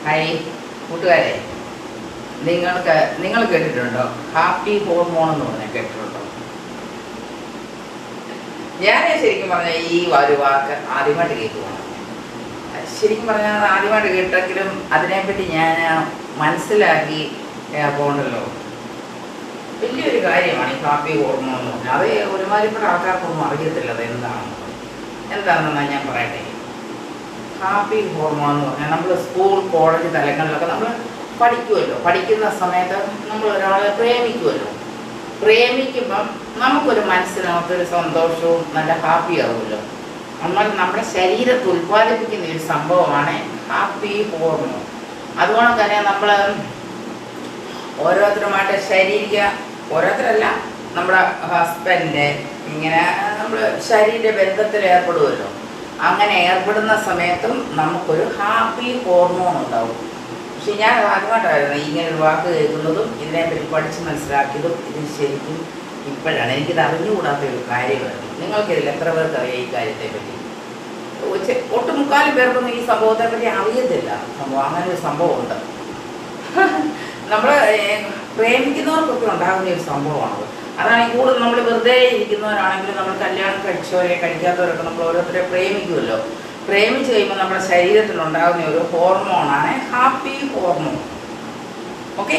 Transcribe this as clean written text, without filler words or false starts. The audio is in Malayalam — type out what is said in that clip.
ഹായ് കൂട്ടുകാരെ, നിങ്ങൾ കേട്ടിട്ടുണ്ടോ ഹാപ്പി ഹോർമോൺ എന്ന് പറഞ്ഞാൽ കേട്ടിട്ടുണ്ടോ? ഞാൻ ശരിക്കും പറഞ്ഞാൽ ഈ ഒരു വാക്ക് ആദ്യമായിട്ട് കേൾക്കുവാണ്. ശരിക്കും പറഞ്ഞാൽ ആദ്യമായിട്ട് കേട്ടെങ്കിലും അതിനെപ്പറ്റി ഞാൻ മനസ്സിലാക്കി പോകണ്ടല്ലോ. വലിയൊരു കാര്യമാണ് ഈ ഹാപ്പി ഹോർമോൺ എന്ന് പറഞ്ഞാൽ. അത് ഒരുമാതിരിപ്പെട്ട ആൾക്കാർക്കൊന്നും അറിയത്തില്ല അത് എന്താണെന്നാണ് ഞാൻ പറയട്ടെ. ഹാപ്പി ഹോർമോൺ എന്ന് പറഞ്ഞാൽ നമ്മൾ സ്കൂൾ കോളേജ് തലങ്ങളിലൊക്കെ നമ്മൾ പഠിക്കുമല്ലോ. പഠിക്കുന്ന സമയത്ത് നമ്മൾ ഒരാളെ പ്രേമിക്കുമല്ലോ. പ്രേമിക്കുമ്പം നമുക്കൊരു മനസ്സിനകത്തൊരു സന്തോഷവും നല്ല ഹാപ്പി ആവുമല്ലോ. നമ്മുടെ ശരീരത്തിൽ ഉൽപ്പാദിപ്പിക്കുന്ന ഒരു സംഭവമാണ് ഹാപ്പി ഹോർമോൺ. അതുകൊണ്ട് തന്നെ നമ്മൾ ഓരോരുത്തരുമായിട്ട് ഓരോരുത്തരല്ല, നമ്മുടെ ഹസ്ബൻഡ് ഇങ്ങനെ നമ്മൾ ശരീര ബന്ധത്തിൽ ഏർപ്പെടുമല്ലോ. അങ്ങനെ ഏർപ്പെടുന്ന സമയത്തും നമുക്കൊരു ഹാപ്പി ഹോർമോൺ ഉണ്ടാവും. പക്ഷെ ഞാൻ ആദ്യമായിട്ടായിരുന്നു ഇങ്ങനൊരു വാക്ക് കേൾക്കുന്നതും ഇതിനെപ്പറ്റി പഠിച്ച് മനസ്സിലാക്കിയതും. ഇത് ശരിക്കും ഇപ്പോഴാണ് എനിക്കിത് അറിഞ്ഞുകൂടാത്ത ഒരു കാര്യമായിരുന്നു. നിങ്ങൾക്കിതിൽ എത്ര പേർക്ക് അറിയാം ഈ കാര്യത്തെപ്പറ്റി? ഒട്ടുമുക്കാലും പേർക്കൊന്നും ഈ സംഭവത്തെപ്പറ്റി അറിയത്തില്ല. അങ്ങനെ ഒരു സംഭവമുണ്ട്. നമ്മൾ പ്രേമിക്കുന്നവർക്കൊക്കെ ഉണ്ടാകുന്ന ഒരു സംഭവമാണത്. അതാണ് ഈ കൂടുതൽ നമ്മൾ വെറുതെ ഇരിക്കുന്നവരാണെങ്കിലും നമ്മൾ കല്യാണം കഴിച്ചവരെ കഴിക്കാത്തവരൊക്കെ നമ്മൾ ഓരോരുത്തരെ പ്രേമിക്കുമല്ലോ. പ്രേമിച്ച് കഴിയുമ്പോൾ നമ്മുടെ ശരീരത്തിലുണ്ടാകുന്ന ഒരു ഹോർമോണാണ് ഹാപ്പി ഹോർമോൺ. ഓക്കെ.